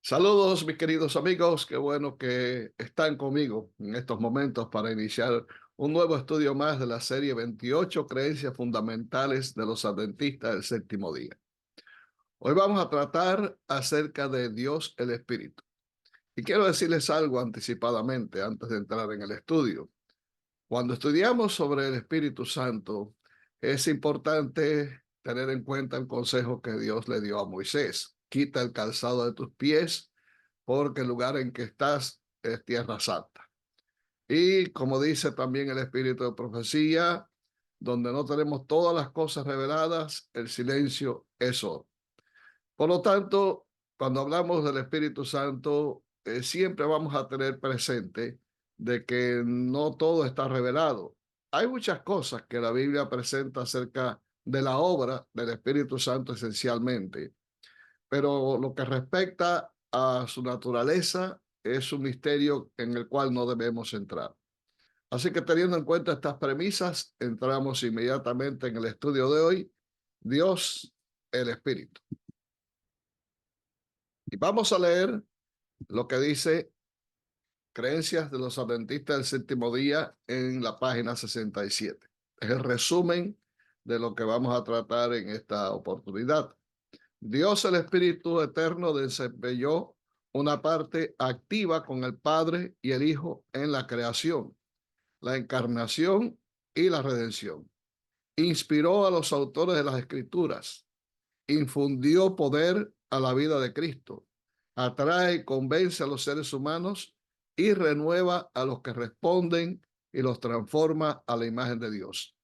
Saludos, mis queridos amigos. Qué bueno que están conmigo en estos momentos para iniciar un nuevo estudio más de la serie 28 Creencias Fundamentales de los Adventistas del Séptimo Día. Hoy vamos a tratar acerca de Dios el Espíritu. Y quiero decirles algo anticipadamente antes de entrar en el estudio. Cuando estudiamos sobre el Espíritu Santo, es importante tener en cuenta el consejo que Dios le dio a Moisés. Quita el calzado de tus pies, porque el lugar en que estás es tierra santa. Y como dice también el espíritu de profecía, donde no tenemos todas las cosas reveladas, el silencio es oro. Por lo tanto, cuando hablamos del Espíritu Santo, siempre vamos a tener presente de que no todo está revelado. Hay muchas cosas que la Biblia presenta acerca de la obra del Espíritu Santo esencialmente, pero lo que respecta a su naturaleza es un misterio en el cual no debemos entrar. Así que teniendo en cuenta estas premisas, entramos inmediatamente en el estudio de hoy, Dios, el Espíritu. Y vamos a leer lo que dice Creencias de los Adventistas del Séptimo Día en la página 67. Es el resumen de lo que vamos a tratar en esta oportunidad. Dios el Espíritu Eterno desempeñó una parte activa con el Padre y el Hijo en la creación, la encarnación y la redención. Inspiró a los autores de las Escrituras, infundió poder a la vida de Cristo, atrae y convence a los seres humanos y renueva a los que responden y los transforma a la imagen de Dios.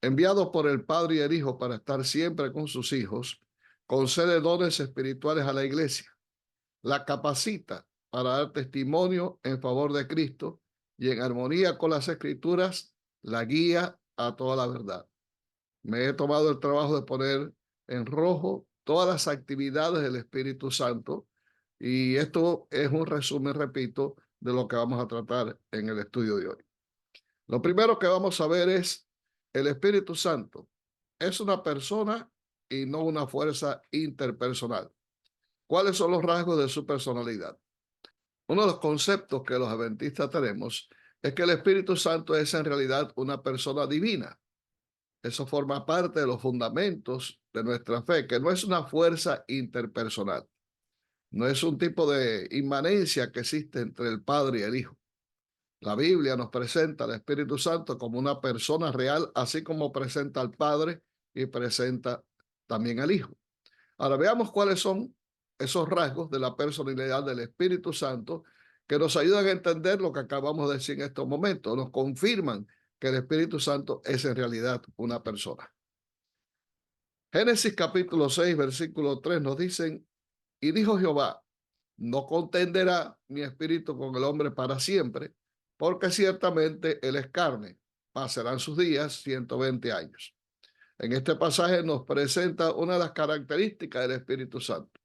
Enviado por el Padre y el Hijo para estar siempre con sus hijos, concede dones espirituales a la iglesia, la capacita para dar testimonio en favor de Cristo y en armonía con las Escrituras, la guía a toda la verdad. Me he tomado el trabajo de poner en rojo todas las actividades del Espíritu Santo y esto es un resumen, repito, de lo que vamos a tratar en el estudio de hoy. Lo primero que vamos a ver es el Espíritu Santo. Es una persona y no una fuerza interpersonal. ¿Cuáles son los rasgos de su personalidad? Uno de los conceptos que los adventistas tenemos es que el Espíritu Santo es en realidad una persona divina. Eso forma parte de los fundamentos de nuestra fe, que no es una fuerza interpersonal. No es un tipo de inmanencia que existe entre el Padre y el Hijo. La Biblia nos presenta al Espíritu Santo como una persona real, así como presenta al Padre y presenta también al Hijo. Ahora veamos cuáles son esos rasgos de la personalidad del Espíritu Santo que nos ayudan a entender lo que acabamos de decir en estos momentos. Nos confirman que el Espíritu Santo es en realidad una persona. Génesis capítulo 6, versículo 3 nos dicen, y dijo Jehová, no contenderá mi espíritu con el hombre para siempre, porque ciertamente él es carne, pasarán sus días 120 años. En este pasaje nos presenta una de las características del Espíritu Santo.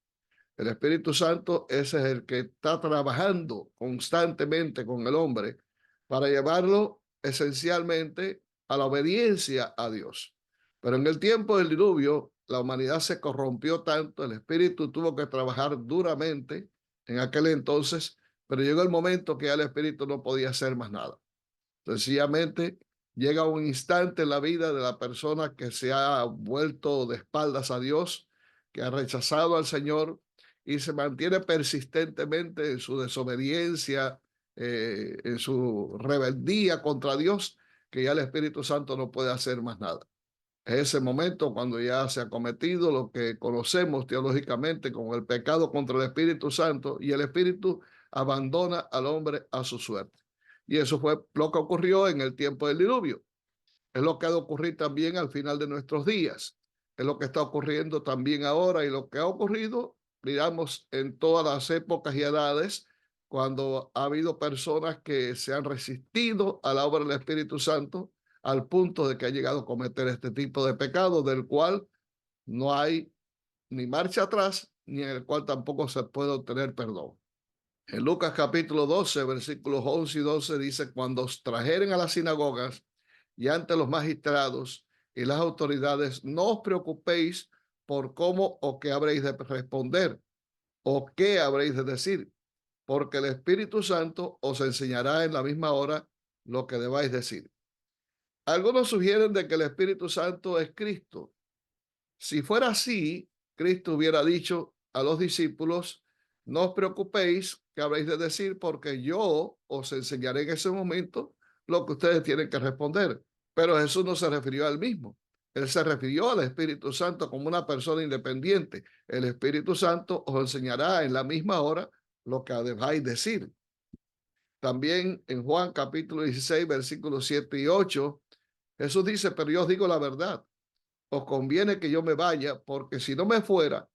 El Espíritu Santo ese es el que está trabajando constantemente con el hombre para llevarlo esencialmente a la obediencia a Dios. Pero en el tiempo del diluvio, la humanidad se corrompió tanto, el Espíritu tuvo que trabajar duramente en aquel entonces, pero llegó el momento que ya el Espíritu no podía hacer más nada. Sencillamente llega un instante en la vida de la persona que se ha vuelto de espaldas a Dios, que ha rechazado al Señor y se mantiene persistentemente en su desobediencia, en su rebeldía contra Dios, que ya el Espíritu Santo no puede hacer más nada. Es ese momento cuando ya se ha cometido lo que conocemos teológicamente como el pecado contra el Espíritu Santo y el Espíritu abandona al hombre a su suerte. Y eso fue lo que ocurrió en el tiempo del diluvio. Es lo que ha de ocurrir también al final de nuestros días. Es lo que está ocurriendo también ahora y lo que ha ocurrido, digamos, en todas las épocas y edades, cuando ha habido personas que se han resistido a la obra del Espíritu Santo al punto de que ha llegado a cometer este tipo de pecado, del cual no hay ni marcha atrás, ni en el cual tampoco se puede obtener perdón. En Lucas capítulo 12, versículos 11 y 12 dice, cuando os trajeren a las sinagogas y ante los magistrados y las autoridades, no os preocupéis por cómo o qué habréis de responder, ¿O qué habréis de decir? Porque el Espíritu Santo os enseñará en la misma hora lo que debáis decir. Algunos sugieren de que el Espíritu Santo es Cristo. Si fuera así, Cristo hubiera dicho a los discípulos, no os preocupéis qué habréis de decir, porque yo os enseñaré en ese momento lo que ustedes tienen que responder. Pero Jesús no se refirió a él mismo. Él se refirió al Espíritu Santo como una persona independiente. El Espíritu Santo os enseñará en la misma hora lo que debáis decir. También en Juan capítulo 16, versículos 7 y 8, Jesús dice, pero yo os digo la verdad, os conviene que yo me vaya, porque si no me fuera,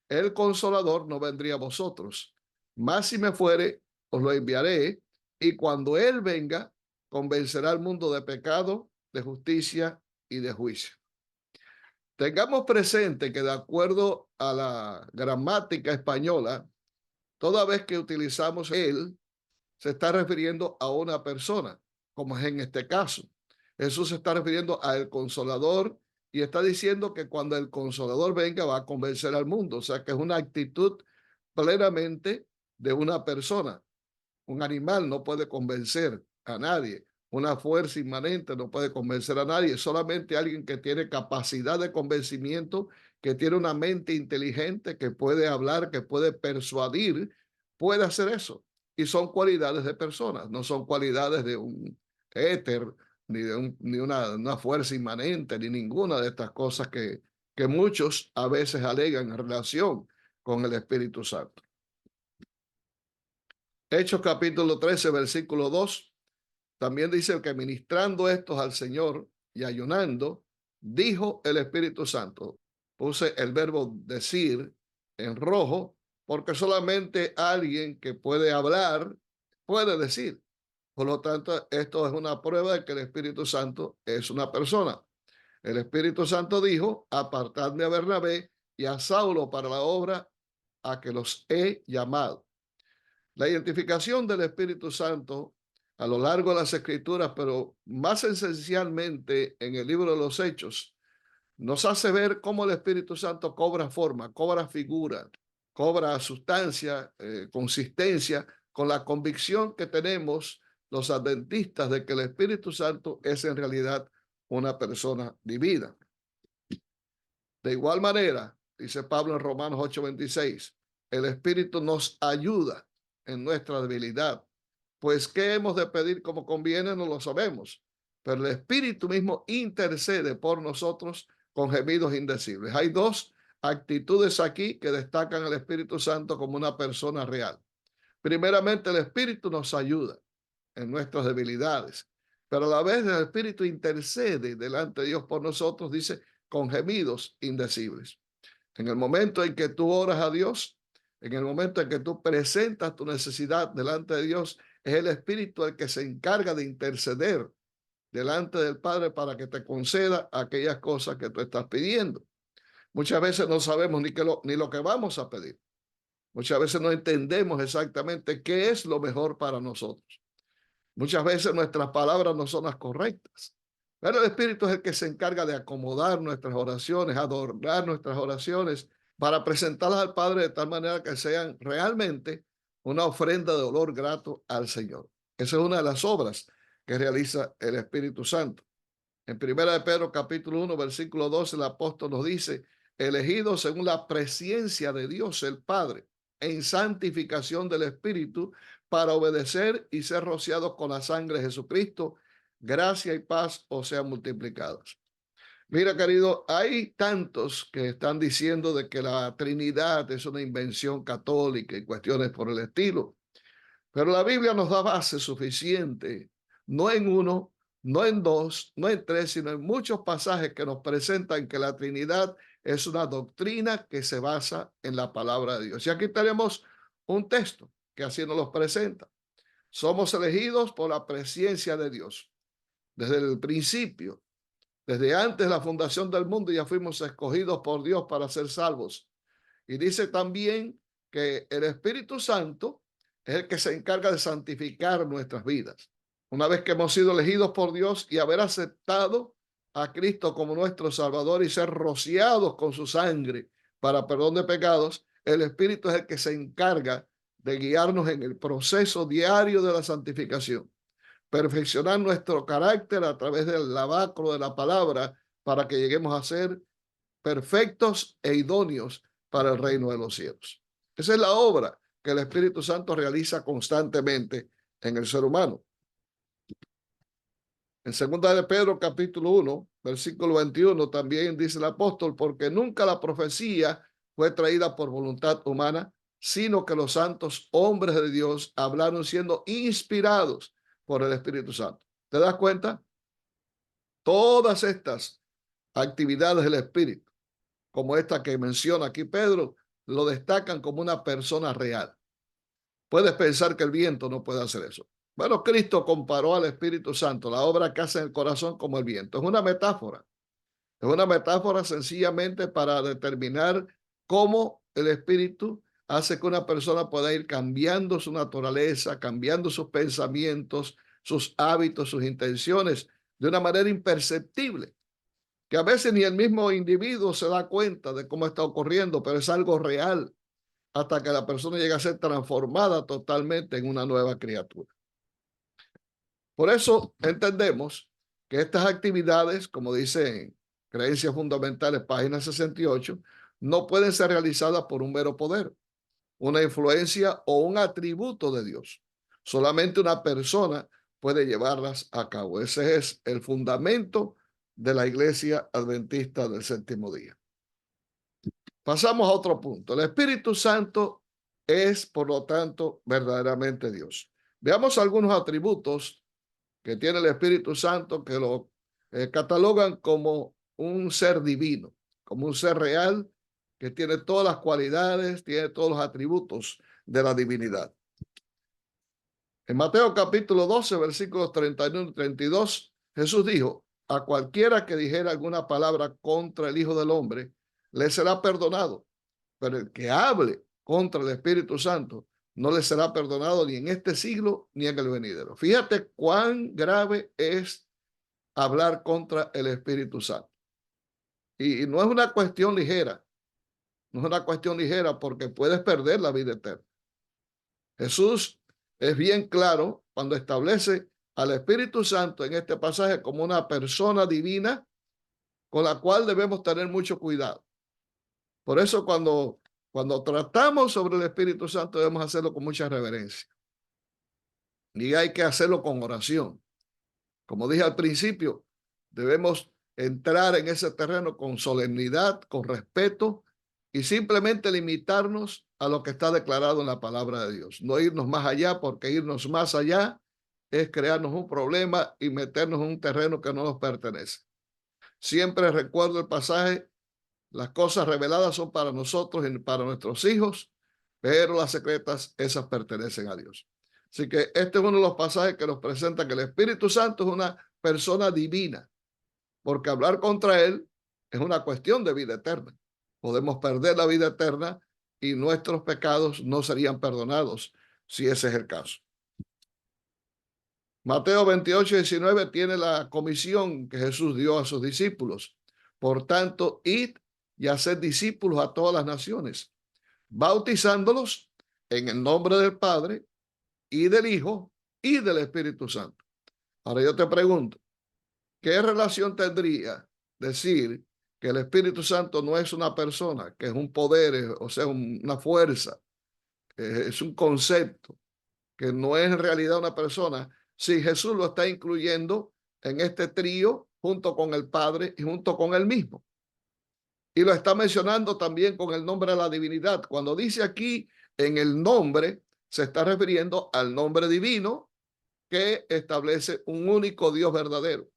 el Consolador no vendría a vosotros. Mas si me fuere, os lo enviaré, y cuando Él venga, convencerá al mundo de pecado, de justicia y de juicio. Tengamos presente que de acuerdo a la gramática española, toda vez que utilizamos Él, se está refiriendo a una persona, como es en este caso. Jesús se está refiriendo al Consolador y está diciendo que cuando el Consolador venga va a convencer al mundo. O sea que es una actitud plenamente de una persona. Un animal no puede convencer a nadie. Una fuerza inmanente no puede convencer a nadie. Solamente alguien que tiene capacidad de convencimiento, que tiene una mente inteligente, que puede hablar, que puede persuadir, puede hacer eso. Y son cualidades de personas, no son cualidades de un éter, ni una fuerza inmanente, ni ninguna de estas cosas que muchos a veces alegan en relación con el Espíritu Santo. Hechos capítulo 13, versículo 2, también dice que ministrando estos al Señor y ayunando, dijo el Espíritu Santo. Puse el verbo decir en rojo, porque solamente alguien que puede hablar puede decir. Por lo tanto, esto es una prueba de que el Espíritu Santo es una persona. El Espíritu Santo dijo, apartadme a Bernabé y a Saulo para la obra a que los he llamado. La identificación del Espíritu Santo a lo largo de las Escrituras, pero más esencialmente en el libro de los Hechos, nos hace ver cómo el Espíritu Santo cobra forma, cobra figura, cobra sustancia, consistencia, con la convicción que tenemos los adventistas de que el Espíritu Santo es en realidad una persona divina. De igual manera, dice Pablo en Romanos 8:26, el Espíritu nos ayuda en nuestra debilidad. Pues qué hemos de pedir como conviene no lo sabemos, pero el Espíritu mismo intercede por nosotros con gemidos indecibles. Hay dos actitudes aquí que destacan al Espíritu Santo como una persona real. Primeramente, el Espíritu nos ayuda en nuestras debilidades, pero a la vez el Espíritu intercede delante de Dios por nosotros, dice, con gemidos indecibles. En el momento en que tú oras a Dios, en el momento en que tú presentas tu necesidad delante de Dios, es el Espíritu el que se encarga de interceder delante del Padre para que te conceda aquellas cosas que tú estás pidiendo. Muchas veces no sabemos ni lo que vamos a pedir. Muchas veces no entendemos exactamente qué es lo mejor para nosotros. Muchas veces nuestras palabras no son las correctas. Pero el Espíritu es el que se encarga de acomodar nuestras oraciones, adornar nuestras oraciones para presentarlas al Padre de tal manera que sean realmente una ofrenda de olor grato al Señor. Esa es una de las obras que realiza el Espíritu Santo. En 1 de Pedro capítulo 1, versículo 12, el apóstol nos dice, elegidos según la presencia de Dios el Padre, en santificación del Espíritu, para obedecer y ser rociados con la sangre de Jesucristo, gracia y paz os sean multiplicados. Mira, querido, hay tantos que están diciendo de que la Trinidad es una invención católica y cuestiones por el estilo, pero la Biblia nos da base suficiente, no en uno, no en dos, no en tres, sino en muchos pasajes que nos presentan que la Trinidad es una doctrina que se basa en la palabra de Dios. Y aquí tenemos un texto que así nos lo presenta. Somos elegidos por la presencia de Dios. Desde el principio, desde antes de la fundación del mundo, ya fuimos escogidos por Dios para ser salvos. Y dice también que el Espíritu Santo es el que se encarga de santificar nuestras vidas. Una vez que hemos sido elegidos por Dios y haber aceptado a Cristo como nuestro Salvador y ser rociados con su sangre para perdón de pecados, el Espíritu es el que se encarga de guiarnos en el proceso diario de la santificación, perfeccionar nuestro carácter a través del lavacro de la palabra para que lleguemos a ser perfectos e idóneos para el reino de los cielos. Esa es la obra que el Espíritu Santo realiza constantemente en el ser humano. En 2 de Pedro capítulo 1, versículo 21, también dice el apóstol, porque nunca la profecía fue traída por voluntad humana, sino que los santos hombres de Dios hablaron siendo inspirados por el Espíritu Santo. ¿Te das cuenta? Todas estas actividades del Espíritu, como esta que menciona aquí Pedro, lo destacan como una persona real. Puedes pensar que el viento no puede hacer eso. Bueno, Cristo comparó al Espíritu Santo, la obra que hace en el corazón, como el viento. Es una metáfora. Es una metáfora sencillamente para determinar cómo el Espíritu hace que una persona pueda ir cambiando su naturaleza, cambiando sus pensamientos, sus hábitos, sus intenciones de una manera imperceptible, que a veces ni el mismo individuo se da cuenta de cómo está ocurriendo, pero es algo real hasta que la persona llega a ser transformada totalmente en una nueva criatura. Por eso entendemos que estas actividades, como dice en Creencias Fundamentales, página 68, no pueden ser realizadas por un mero poder, una influencia o un atributo de Dios. Solamente una persona puede llevarlas a cabo. Ese es el fundamento de la Iglesia Adventista del Séptimo Día. Pasamos a otro punto. El Espíritu Santo es, por lo tanto, verdaderamente Dios. Veamos algunos atributos que tiene el Espíritu Santo que lo catalogan como un ser divino, como un ser real que tiene todas las cualidades, tiene todos los atributos de la divinidad. En Mateo capítulo 12, versículos 31 y 32, Jesús dijo, a cualquiera que dijera alguna palabra contra el Hijo del Hombre, le será perdonado, pero el que hable contra el Espíritu Santo no le será perdonado ni en este siglo ni en el venidero. Fíjate cuán grave es hablar contra el Espíritu Santo. Y no es una cuestión ligera, no es una cuestión ligera porque puedes perder la vida eterna. Jesús es bien claro cuando establece al Espíritu Santo en este pasaje como una persona divina con la cual debemos tener mucho cuidado. Por eso cuando tratamos sobre el Espíritu Santo debemos hacerlo con mucha reverencia. Y hay que hacerlo con oración. Como dije al principio, debemos entrar en ese terreno con solemnidad, con respeto y simplemente limitarnos a lo que está declarado en la palabra de Dios. No irnos más allá, porque irnos más allá es crearnos un problema y meternos en un terreno que no nos pertenece. Siempre recuerdo el pasaje, las cosas reveladas son para nosotros y para nuestros hijos, pero las secretas, esas pertenecen a Dios. Así que este es uno de los pasajes que nos presenta que el Espíritu Santo es una persona divina, porque hablar contra él es una cuestión de vida eterna. Podemos perder la vida eterna y nuestros pecados no serían perdonados si ese es el caso. Mateo 28:19 tiene la comisión que Jesús dio a sus discípulos. Por tanto, id y haced discípulos a todas las naciones, bautizándolos en el nombre del Padre y del Hijo y del Espíritu Santo. Ahora yo te pregunto, ¿qué relación tendría decir que el Espíritu Santo no es una persona, que es un poder, o sea, una fuerza, es un concepto, que no es en realidad una persona, si Jesús lo está incluyendo en este trío junto con el Padre y junto con él mismo? Y lo está mencionando también con el nombre de la divinidad. Cuando dice aquí en el nombre, se está refiriendo al nombre divino que establece un único Dios verdadero.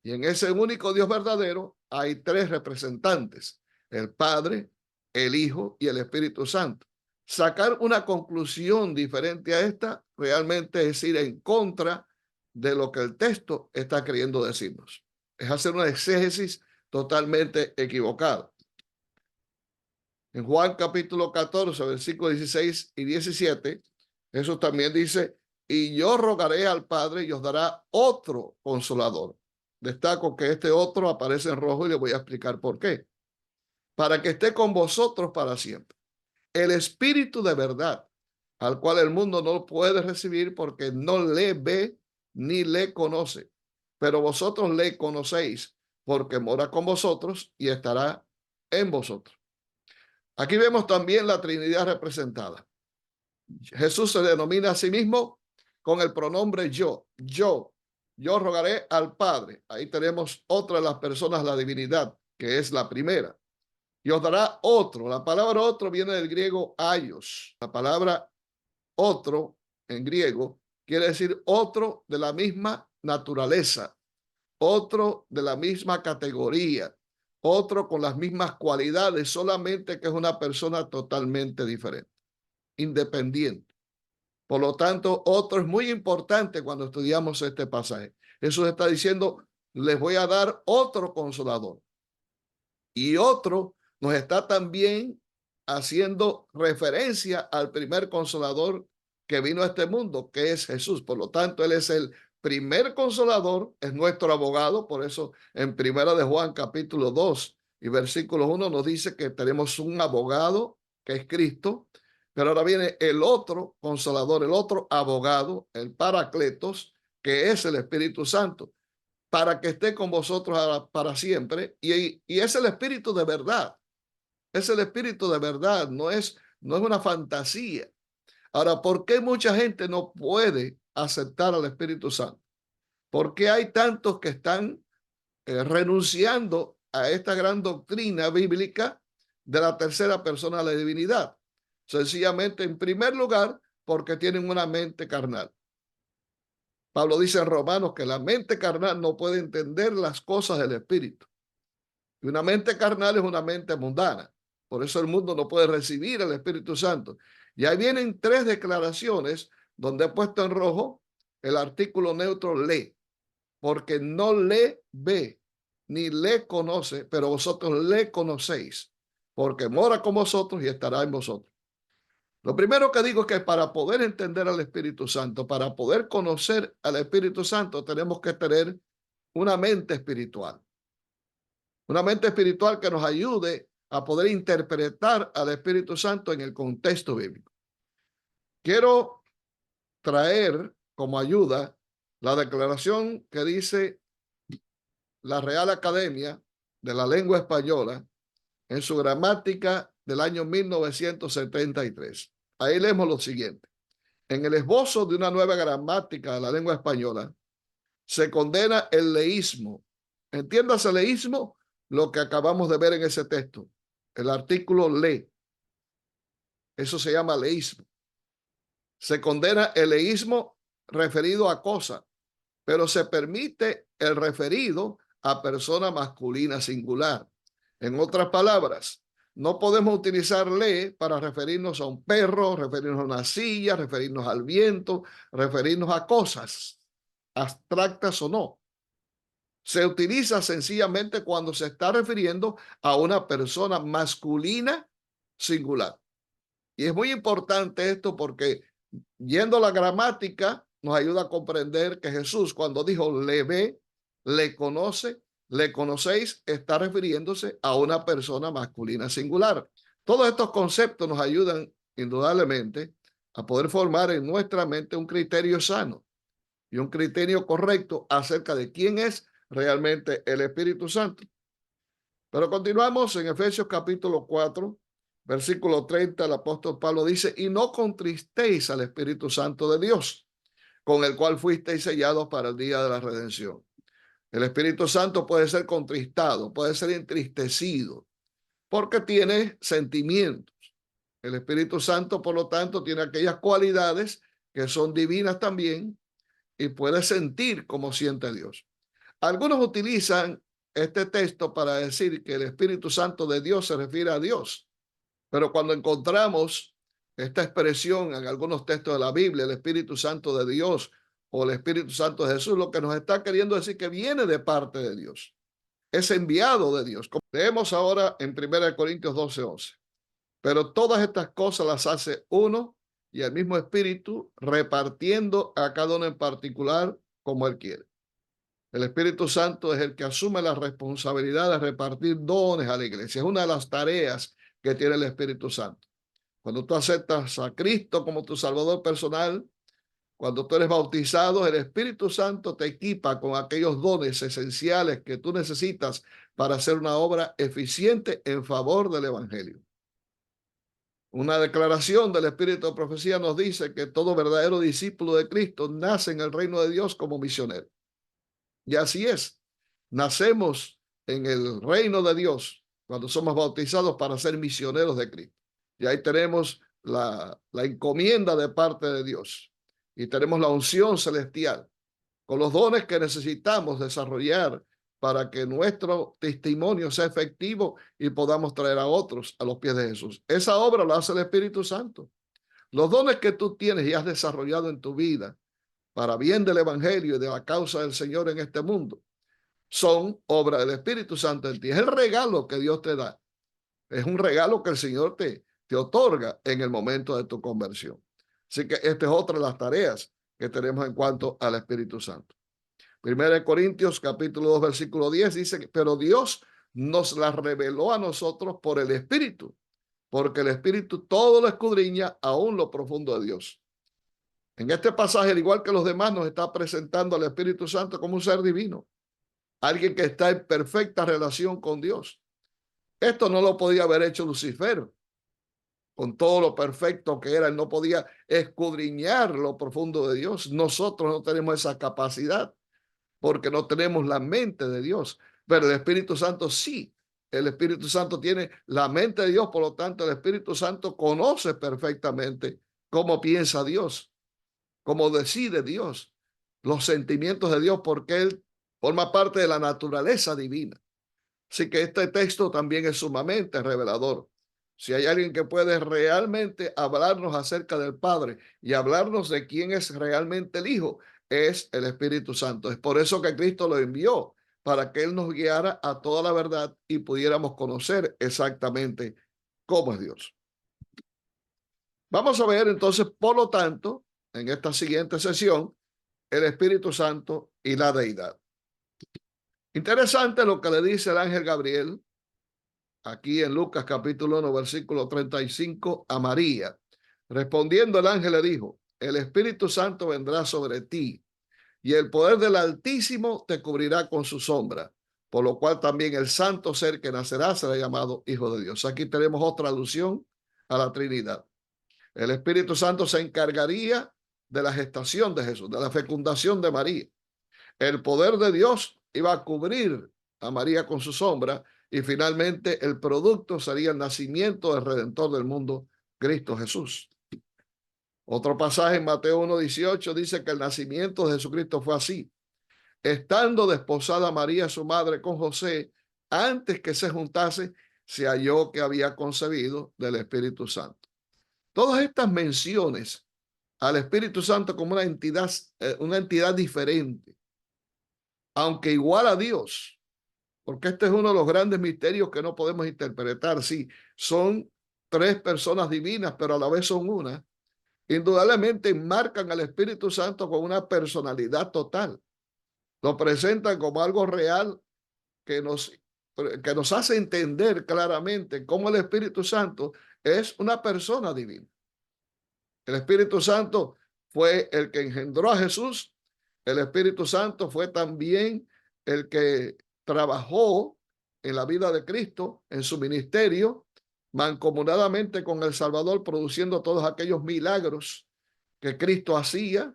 Y en ese único Dios verdadero hay tres representantes, el Padre, el Hijo y el Espíritu Santo. Sacar una conclusión diferente a esta realmente es ir en contra de lo que el texto está queriendo decirnos. Es hacer una exégesis totalmente equivocada. En Juan capítulo 14, versículos 16 y 17, Jesús también dice, y yo rogaré al Padre y os dará otro consolador. Destaco que este otro aparece en rojo y le voy a explicar por qué. Para que esté con vosotros para siempre. el Espíritu de verdad, al cual el mundo no puede recibir porque no le ve ni le conoce. Pero vosotros le conocéis porque mora con vosotros y estará en vosotros. Aquí vemos también la Trinidad representada. Jesús se denomina a sí mismo con el pronombre yo. Yo rogaré al Padre. Ahí tenemos otra de las personas, la divinidad, que es la primera. Y os dará otro. La palabra otro viene del griego aios. La palabra otro en griego quiere decir otro de la misma naturaleza, otro de la misma categoría, otro con las mismas cualidades, solamente que es una persona totalmente diferente, independiente. Por lo tanto, otro es muy importante cuando estudiamos este pasaje. Jesús está diciendo, les voy a dar otro consolador. Y otro nos está también haciendo referencia al primer consolador que vino a este mundo, que es Jesús. Por lo tanto, Él es el primer consolador, es nuestro abogado. Por eso en Primera de Juan capítulo 2 y versículo 1 nos dice que tenemos un abogado que es Cristo. Pero ahora viene el otro consolador, el otro abogado, el Paracletos, que es el Espíritu Santo, para que esté con vosotros para siempre. Y es el Espíritu de verdad. Es el Espíritu de verdad, no es una fantasía. Ahora, ¿por qué mucha gente no puede aceptar al Espíritu Santo? ¿Por qué hay tantos que están renunciando a esta gran doctrina bíblica de la tercera persona de la divinidad? Sencillamente, en primer lugar, porque tienen una mente carnal. Pablo dice en Romanos que la mente carnal no puede entender las cosas del Espíritu. Y una mente carnal es una mente mundana. Por eso el mundo no puede recibir el Espíritu Santo. Y ahí vienen tres declaraciones donde he puesto en rojo el artículo neutro le, porque no le ve ni le conoce, pero vosotros le conocéis, porque mora con vosotros y estará en vosotros. Lo primero que digo es que para poder entender al Espíritu Santo, para poder conocer al Espíritu Santo, tenemos que tener una mente espiritual. Una mente espiritual que nos ayude a poder interpretar al Espíritu Santo en el contexto bíblico. Quiero traer como ayuda la declaración que dice la Real Academia de la Lengua Española en su gramática del año 1973. Ahí leemos lo siguiente. En el esbozo de una nueva gramática de la lengua española se condena el leísmo. Entiéndase leísmo lo que acabamos de ver en ese texto. El artículo le. Eso se llama leísmo. Se condena el leísmo referido a cosa, pero se permite el referido a persona masculina singular. En otras palabras, no podemos utilizar le para referirnos a un perro, referirnos a una silla, referirnos al viento, referirnos a cosas, abstractas o no. Se utiliza sencillamente cuando se está refiriendo a una persona masculina singular. Y es muy importante esto porque yendo a la gramática nos ayuda a comprender que Jesús cuando dijo le ve, le conoce, le conocéis, está refiriéndose a una persona masculina singular. Todos estos conceptos nos ayudan indudablemente a poder formar en nuestra mente un criterio sano y un criterio correcto acerca de quién es realmente el Espíritu Santo. Pero continuamos en Efesios capítulo 4, versículo 30, el apóstol Pablo dice, y no contristéis al Espíritu Santo de Dios, con el cual fuisteis sellados para el día de la redención. El Espíritu Santo puede ser contristado, puede ser entristecido, porque tiene sentimientos. El Espíritu Santo, por lo tanto, tiene aquellas cualidades que son divinas también y puede sentir como siente Dios. Algunos utilizan este texto para decir que el Espíritu Santo de Dios se refiere a Dios, pero cuando encontramos esta expresión en algunos textos de la Biblia, el Espíritu Santo de Dios o el Espíritu Santo de Jesús, lo que nos está queriendo decir que viene de parte de Dios, es enviado de Dios. Como leemos ahora en 1 Corintios 12:11. Pero todas estas cosas las hace uno y el mismo Espíritu, repartiendo a cada uno en particular como Él quiere. El Espíritu Santo es el que asume la responsabilidad de repartir dones a la iglesia. Es una de las tareas que tiene el Espíritu Santo. Cuando tú aceptas a Cristo como tu Salvador personal, cuando tú eres bautizado, el Espíritu Santo te equipa con aquellos dones esenciales que tú necesitas para hacer una obra eficiente en favor del Evangelio. Una declaración del Espíritu de Profecía nos dice que todo verdadero discípulo de Cristo nace en el reino de Dios como misionero. Y así es. Nacemos en el reino de Dios cuando somos bautizados para ser misioneros de Cristo. Y ahí tenemos la encomienda de parte de Dios. Y tenemos la unción celestial con los dones que necesitamos desarrollar para que nuestro testimonio sea efectivo y podamos traer a otros a los pies de Jesús. Esa obra la hace el Espíritu Santo. Los dones que tú tienes y has desarrollado en tu vida para bien del Evangelio y de la causa del Señor en este mundo son obra del Espíritu Santo en ti. Es el regalo que Dios te da. Es un regalo que el Señor te otorga en el momento de tu conversión. Así que esta es otra de las tareas que tenemos en cuanto al Espíritu Santo. 1 Corintios capítulo 2 versículo 10 dice, pero Dios nos la reveló a nosotros por el Espíritu, porque el Espíritu todo lo escudriña, aún lo profundo de Dios. En este pasaje, al igual que los demás, nos está presentando al Espíritu Santo como un ser divino, alguien que está en perfecta relación con Dios. Esto no lo podía haber hecho Lucifer, con todo lo perfecto que era. Él no podía escudriñar lo profundo de Dios. Nosotros no tenemos esa capacidad, porque no tenemos la mente de Dios, pero el Espíritu Santo sí. El Espíritu Santo tiene la mente de Dios, por lo tanto el Espíritu Santo conoce perfectamente cómo piensa Dios, cómo decide Dios, los sentimientos de Dios, porque Él forma parte de la naturaleza divina. Así que este texto también es sumamente revelador. Si hay alguien que puede realmente hablarnos acerca del Padre y hablarnos de quién es realmente el Hijo, es el Espíritu Santo. Es por eso que Cristo lo envió, para que Él nos guiara a toda la verdad y pudiéramos conocer exactamente cómo es Dios. Vamos a ver entonces, por lo tanto, en esta siguiente sesión, el Espíritu Santo y la deidad. Interesante lo que le dice el ángel Gabriel aquí en Lucas capítulo 1, versículo 35 a María. Respondiendo el ángel le dijo, el Espíritu Santo vendrá sobre ti y el poder del Altísimo te cubrirá con su sombra, por lo cual también el santo ser que nacerá será llamado Hijo de Dios. Aquí tenemos otra alusión a la Trinidad. El Espíritu Santo se encargaría de la gestación de Jesús, de la fecundación de María. El poder de Dios iba a cubrir a María con su sombra y finalmente el producto sería el nacimiento del Redentor del mundo, Cristo Jesús. Otro pasaje en Mateo 1:18 dice que el nacimiento de Jesucristo fue así. Estando desposada María, su madre, con José, antes que se juntase, se halló que había concebido del Espíritu Santo. Todas estas menciones al Espíritu Santo como una entidad diferente, aunque igual a Dios, porque este es uno de los grandes misterios que no podemos interpretar. Sí, son tres personas divinas, pero a la vez son una. Indudablemente marcan al Espíritu Santo con una personalidad total. Lo presentan como algo real que nos hace entender claramente cómo el Espíritu Santo es una persona divina. El Espíritu Santo fue el que engendró a Jesús. El Espíritu Santo fue también el que trabajó en la vida de Cristo, en su ministerio, mancomunadamente con el Salvador, produciendo todos aquellos milagros que Cristo hacía.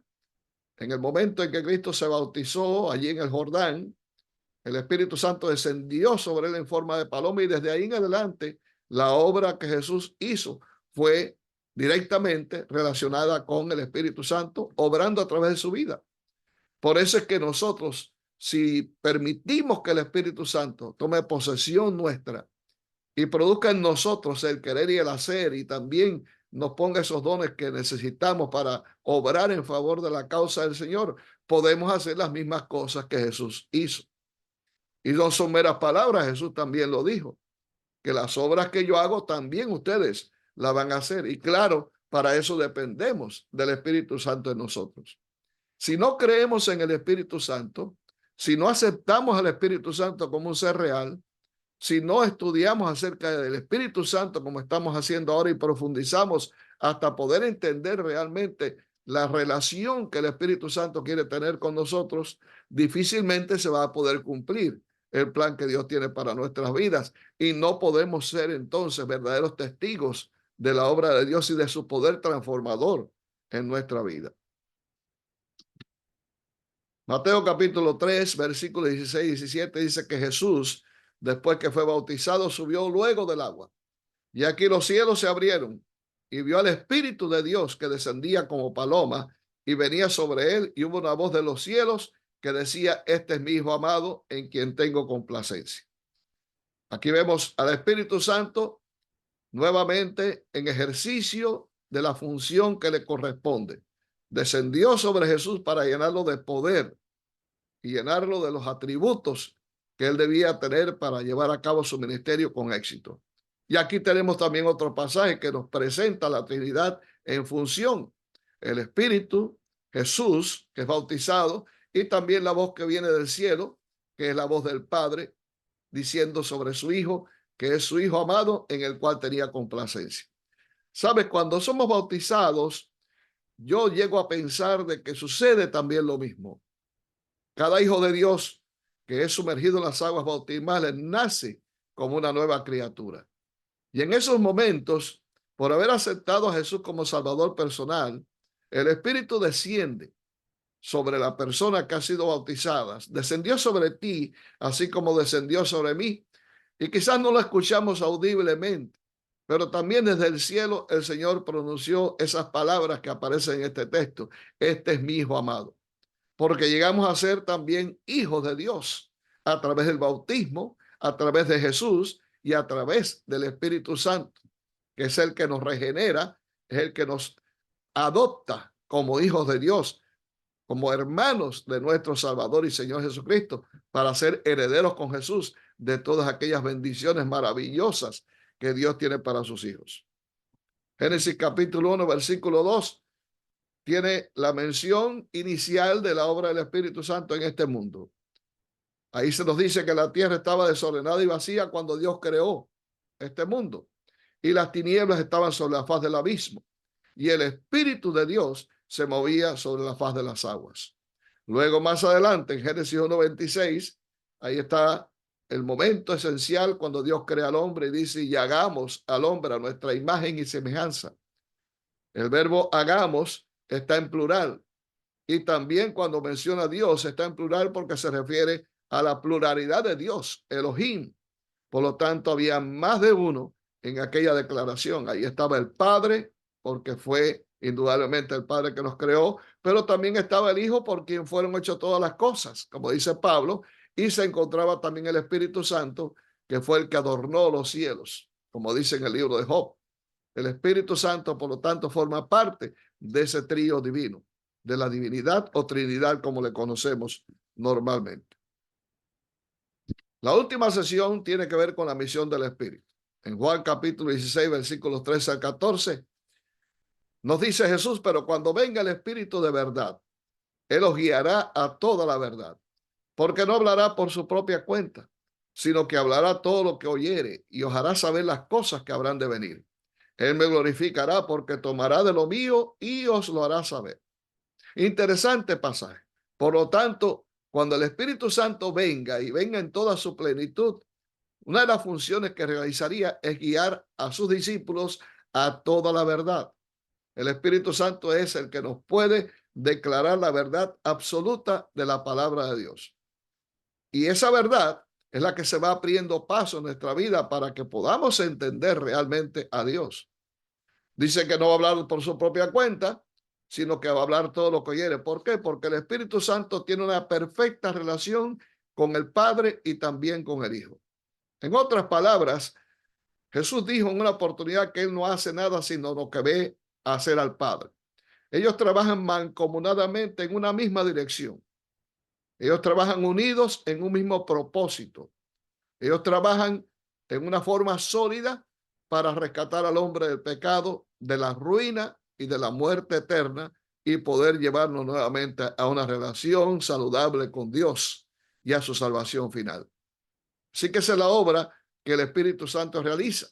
En el momento en que Cristo se bautizó allí en el Jordán, el Espíritu Santo descendió sobre él en forma de paloma y desde ahí en adelante la obra que Jesús hizo fue directamente relacionada con el Espíritu Santo, obrando a través de su vida. Por eso es que nosotros, si permitimos que el Espíritu Santo tome posesión nuestra y produzca en nosotros el querer y el hacer, y también nos ponga esos dones que necesitamos para obrar en favor de la causa del Señor, podemos hacer las mismas cosas que Jesús hizo. Y no son meras palabras, Jesús también lo dijo, que las obras que yo hago también ustedes las van a hacer. Y claro, para eso dependemos del Espíritu Santo en nosotros. Si no creemos en el Espíritu Santo, si no aceptamos al Espíritu Santo como un ser real, si no estudiamos acerca del Espíritu Santo como estamos haciendo ahora y profundizamos hasta poder entender realmente la relación que el Espíritu Santo quiere tener con nosotros, difícilmente se va a poder cumplir el plan que Dios tiene para nuestras vidas y no podemos ser entonces verdaderos testigos de la obra de Dios y de su poder transformador en nuestra vida. Mateo capítulo 3, versículos 16 y 17 dice que Jesús, después que fue bautizado, subió luego del agua. Y aquí los cielos se abrieron y vio al Espíritu de Dios que descendía como paloma y venía sobre él, y hubo una voz de los cielos que decía: este es mi Hijo amado, en quien tengo complacencia. Aquí vemos al Espíritu Santo nuevamente en ejercicio de la función que le corresponde. Descendió sobre Jesús para llenarlo de poder y llenarlo de los atributos que él debía tener para llevar a cabo su ministerio con éxito. Y aquí tenemos también otro pasaje que nos presenta la Trinidad en función. El Espíritu, Jesús, que es bautizado, y también la voz que viene del cielo, que es la voz del Padre, diciendo sobre su Hijo, que es su Hijo amado, en el cual tenía complacencia. ¿Sabes? Cuando somos bautizados, yo llego a pensar de que sucede también lo mismo. Cada hijo de Dios que es sumergido en las aguas bautismales nace como una nueva criatura. Y en esos momentos, por haber aceptado a Jesús como Salvador personal, el Espíritu desciende sobre la persona que ha sido bautizada. Descendió sobre ti, así como descendió sobre mí. Y quizás no lo escuchamos audiblemente, pero también desde el cielo el Señor pronunció esas palabras que aparecen en este texto: este es mi Hijo amado. Porque llegamos a ser también hijos de Dios a través del bautismo, a través de Jesús y a través del Espíritu Santo, que es el que nos regenera, es el que nos adopta como hijos de Dios, como hermanos de nuestro Salvador y Señor Jesucristo, para ser herederos con Jesús de todas aquellas bendiciones maravillosas que Dios tiene para sus hijos. Génesis capítulo 1, versículo 2. Tiene la mención inicial de la obra del Espíritu Santo en este mundo. Ahí se nos dice que la tierra estaba desordenada y vacía cuando Dios creó este mundo, y las tinieblas estaban sobre la faz del abismo, y el Espíritu de Dios se movía sobre la faz de las aguas. Luego, más adelante, en Génesis 1:26, ahí está el momento esencial cuando Dios crea al hombre y dice: y hagamos al hombre a nuestra imagen y semejanza. El verbo hagamos está en plural, y también cuando menciona a Dios está en plural porque se refiere a la pluralidad de Dios, Elohim. Por lo tanto, había más de uno en aquella declaración. Ahí estaba el Padre, porque fue indudablemente el Padre que nos creó, pero también estaba el Hijo, por quien fueron hechas todas las cosas, como dice Pablo, y se encontraba también el Espíritu Santo, que fue el que adornó los cielos, como dice en el libro de Job. El Espíritu Santo, por lo tanto, forma parte de ese trío divino, de la divinidad o Trinidad, como le conocemos normalmente. La última sesión tiene que ver con la misión del Espíritu. En Juan capítulo 16, versículos 13 al 14, nos dice Jesús: pero cuando venga el Espíritu de verdad, Él os guiará a toda la verdad, porque no hablará por su propia cuenta, sino que hablará todo lo que oyere y os hará saber las cosas que habrán de venir. Él me glorificará porque tomará de lo mío y os lo hará saber. Interesante pasaje. Por lo tanto, cuando el Espíritu Santo venga y venga en toda su plenitud, una de las funciones que realizaría es guiar a sus discípulos a toda la verdad. El Espíritu Santo es el que nos puede declarar la verdad absoluta de la palabra de Dios. Y esa verdad es la que se va abriendo paso en nuestra vida para que podamos entender realmente a Dios. Dice que no va a hablar por su propia cuenta, sino que va a hablar todo lo que oyere. ¿Por qué? Porque el Espíritu Santo tiene una perfecta relación con el Padre y también con el Hijo. En otras palabras, Jesús dijo en una oportunidad que Él no hace nada sino lo que ve hacer al Padre. Ellos trabajan mancomunadamente en una misma dirección. Ellos trabajan unidos en un mismo propósito. Ellos trabajan en una forma sólida para rescatar al hombre del pecado, de la ruina y de la muerte eterna, y poder llevarnos nuevamente a una relación saludable con Dios y a su salvación final. Así que esa es la obra que el Espíritu Santo realiza.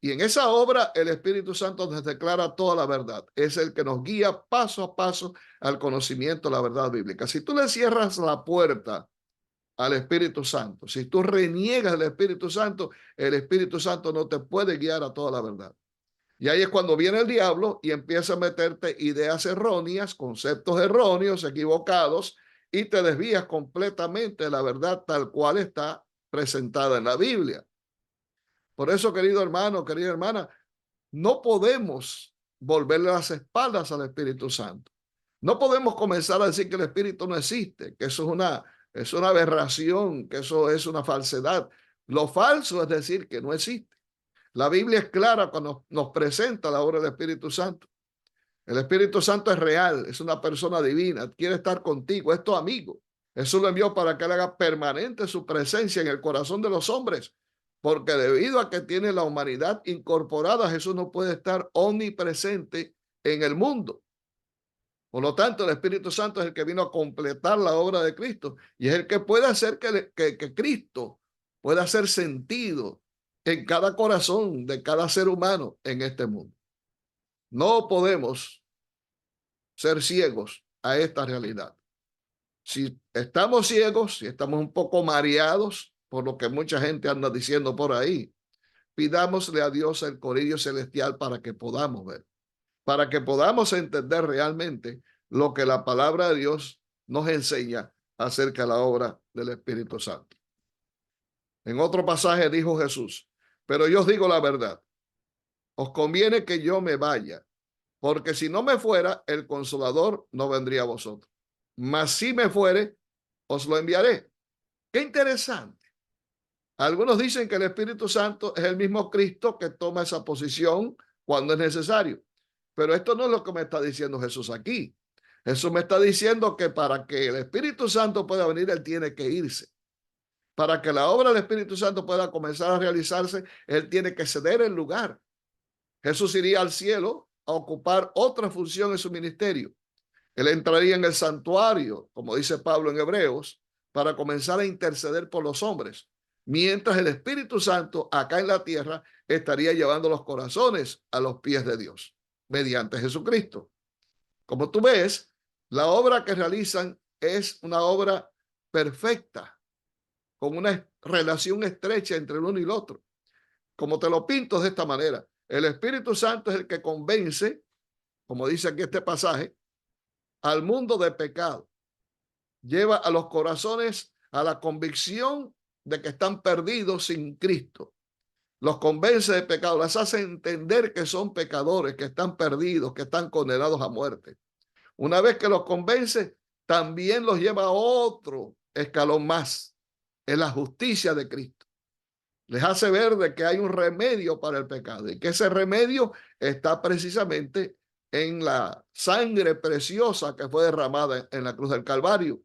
Y en esa obra el Espíritu Santo nos declara toda la verdad. Es el que nos guía paso a paso al conocimiento de la verdad bíblica. Si tú le cierras la puerta al Espíritu Santo, si tú reniegas el Espíritu Santo no te puede guiar a toda la verdad. Y ahí es cuando viene el diablo y empieza a meterte ideas erróneas, conceptos erróneos, equivocados, y te desvías completamente de la verdad tal cual está presentada en la Biblia. Por eso, querido hermano, querida hermana, no podemos volverle las espaldas al Espíritu Santo. No podemos comenzar a decir que el Espíritu no existe, que eso es una aberración, que eso es una falsedad. Lo falso es decir que no existe. La Biblia es clara cuando nos presenta la obra del Espíritu Santo. El Espíritu Santo es real, es una persona divina, quiere estar contigo, es tu amigo. Jesús lo envió para que él haga permanente su presencia en el corazón de los hombres, porque debido a que tiene la humanidad incorporada, Jesús no puede estar omnipresente en el mundo. Por lo tanto, el Espíritu Santo es el que vino a completar la obra de Cristo y es el que puede hacer que Cristo pueda hacer sentido en cada corazón de cada ser humano en este mundo. No podemos ser ciegos a esta realidad. Si estamos ciegos, si estamos un poco mareados por lo que mucha gente anda diciendo por ahí, pidámosle a Dios el colirio celestial para que podamos ver, para que podamos entender realmente lo que la palabra de Dios nos enseña acerca de la obra del Espíritu Santo. En otro pasaje dijo Jesús, pero yo os digo la verdad, os conviene que yo me vaya, porque si no me fuera, el Consolador no vendría a vosotros. Mas si me fuere, os lo enviaré. Qué interesante. Algunos dicen que el Espíritu Santo es el mismo Cristo que toma esa posición cuando es necesario. Pero esto no es lo que me está diciendo Jesús aquí. Jesús me está diciendo que para que el Espíritu Santo pueda venir, Él tiene que irse. Para que la obra del Espíritu Santo pueda comenzar a realizarse, Él tiene que ceder el lugar. Jesús iría al cielo a ocupar otra función en su ministerio. Él entraría en el santuario, como dice Pablo en Hebreos, para comenzar a interceder por los hombres, mientras el Espíritu Santo acá en la tierra estaría llevando los corazones a los pies de Dios, mediante Jesucristo. Como tú ves, la obra que realizan es una obra perfecta, con una relación estrecha entre el uno y el otro. Como te lo pinto de esta manera, el Espíritu Santo es el que convence, como dice aquí este pasaje, al mundo de pecado. Lleva a los corazones a la convicción de que están perdidos sin Cristo. Los convence de pecado, les hace entender que son pecadores, que están perdidos, que están condenados a muerte. Una vez que los convence, también los lleva a otro escalón más, en la justicia de Cristo. Les hace ver de que hay un remedio para el pecado y que ese remedio está precisamente en la sangre preciosa que fue derramada en la cruz del Calvario.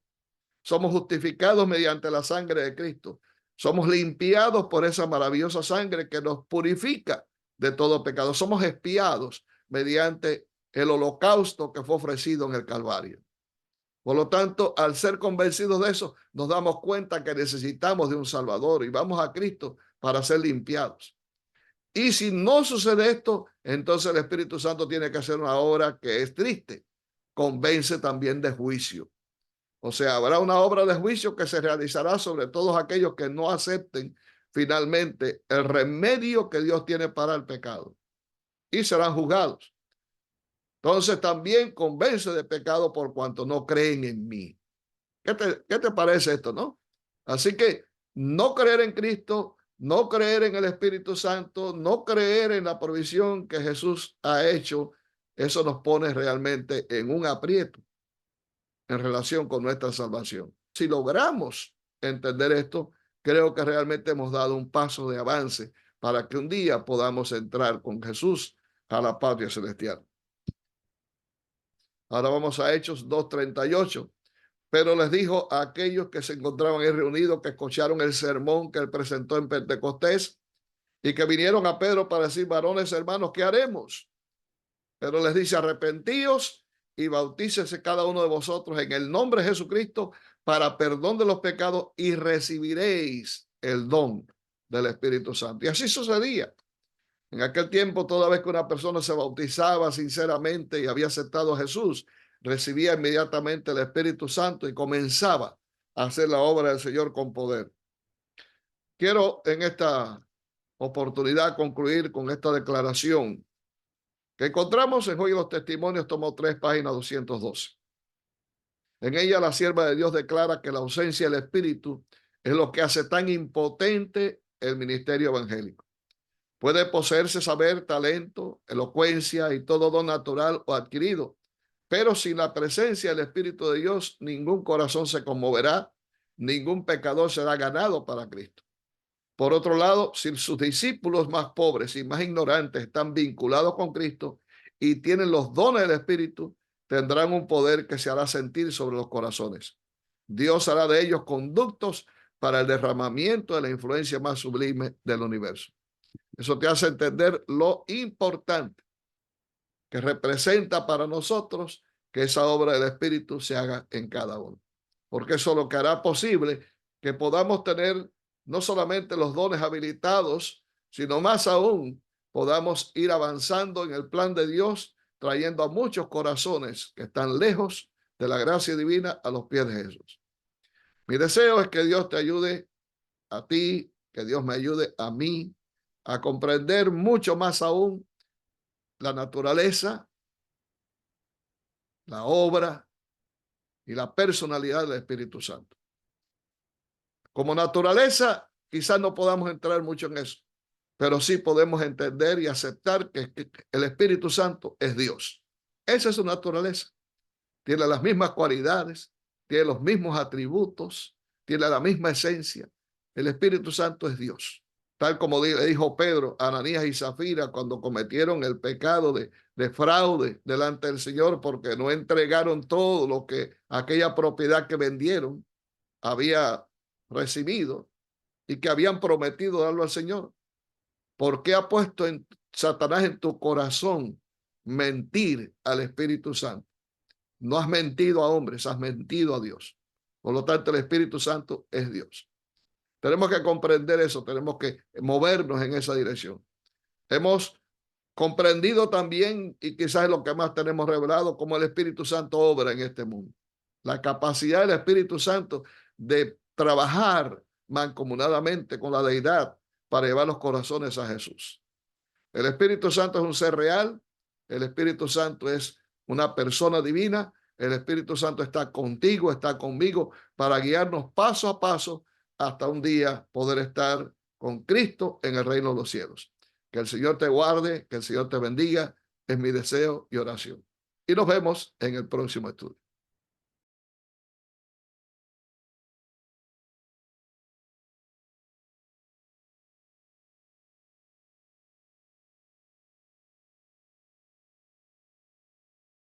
Somos justificados mediante la sangre de Cristo. Somos limpiados por esa maravillosa sangre que nos purifica de todo pecado. Somos expiados mediante el holocausto que fue ofrecido en el Calvario. Por lo tanto, al ser convencidos de eso, nos damos cuenta que necesitamos de un Salvador y vamos a Cristo para ser limpiados. Y si no sucede esto, entonces el Espíritu Santo tiene que hacer una obra que es triste. Convence también de juicio. O sea, habrá una obra de juicio que se realizará sobre todos aquellos que no acepten finalmente el remedio que Dios tiene para el pecado y serán juzgados. Entonces también convence de pecado por cuanto no creen en mí. ¿Qué te parece esto, no? Así que no creer en Cristo, no creer en el Espíritu Santo, no creer en la provisión que Jesús ha hecho, eso nos pone realmente en un aprieto en relación con nuestra salvación. Si logramos entender esto, creo que realmente hemos dado un paso de avance para que un día podamos entrar con Jesús a la patria celestial. Ahora vamos a Hechos 2:38. Pero les dijo a aquellos que se encontraban ahí reunidos, que escucharon el sermón que él presentó en Pentecostés y que vinieron a Pedro para decir: varones hermanos, ¿qué haremos? Pero les dice: arrepentíos y bautícese cada uno de vosotros en el nombre de Jesucristo para perdón de los pecados y recibiréis el don del Espíritu Santo. Y así sucedía. En aquel tiempo, toda vez que una persona se bautizaba sinceramente y había aceptado a Jesús, recibía inmediatamente el Espíritu Santo y comenzaba a hacer la obra del Señor con poder. Quiero en esta oportunidad concluir con esta declaración que encontramos en Hoy los Testimonios, tomo 3, página 212. En ella la sierva de Dios declara que la ausencia del Espíritu es lo que hace tan impotente el ministerio evangélico. Puede poseerse saber, talento, elocuencia y todo don natural o adquirido, pero sin la presencia del Espíritu de Dios, ningún corazón se conmoverá, ningún pecador será ganado para Cristo. Por otro lado, si sus discípulos más pobres y más ignorantes están vinculados con Cristo y tienen los dones del Espíritu, tendrán un poder que se hará sentir sobre los corazones. Dios hará de ellos conductos para el derramamiento de la influencia más sublime del universo. Eso te hace entender lo importante que representa para nosotros que esa obra del Espíritu se haga en cada uno. Porque eso es lo que hará posible que podamos tener no solamente los dones habilitados, sino más aún podamos ir avanzando en el plan de Dios, trayendo a muchos corazones que están lejos de la gracia divina a los pies de Jesús. Mi deseo es que Dios te ayude a ti, que Dios me ayude a mí a comprender mucho más aún la naturaleza, la obra y la personalidad del Espíritu Santo. Como naturaleza, quizás no podamos entrar mucho en eso, pero sí podemos entender y aceptar que el Espíritu Santo es Dios. Esa es su naturaleza. Tiene las mismas cualidades, tiene los mismos atributos, tiene la misma esencia. El Espíritu Santo es Dios. Tal como le dijo Pedro a Ananías y Zafira cuando cometieron el pecado de fraude delante del Señor porque no entregaron todo lo que aquella propiedad que vendieron había recibido y que habían prometido darlo al Señor. ¿Por qué ha puesto Satanás en tu corazón mentir al Espíritu Santo? No has mentido a hombres, has mentido a Dios. Por lo tanto, el Espíritu Santo es Dios. Tenemos que comprender eso, tenemos que movernos en esa dirección. Hemos comprendido también, y quizás es lo que más tenemos revelado, cómo el Espíritu Santo obra en este mundo. La capacidad del Espíritu Santo de trabajar mancomunadamente con la deidad para llevar los corazones a Jesús. El Espíritu Santo es un ser real, el Espíritu Santo es una persona divina, el Espíritu Santo está contigo, está conmigo para guiarnos paso a paso hasta un día poder estar con Cristo en el reino de los cielos. Que el Señor te guarde, que el Señor te bendiga, es mi deseo y oración. Y nos vemos en el próximo estudio.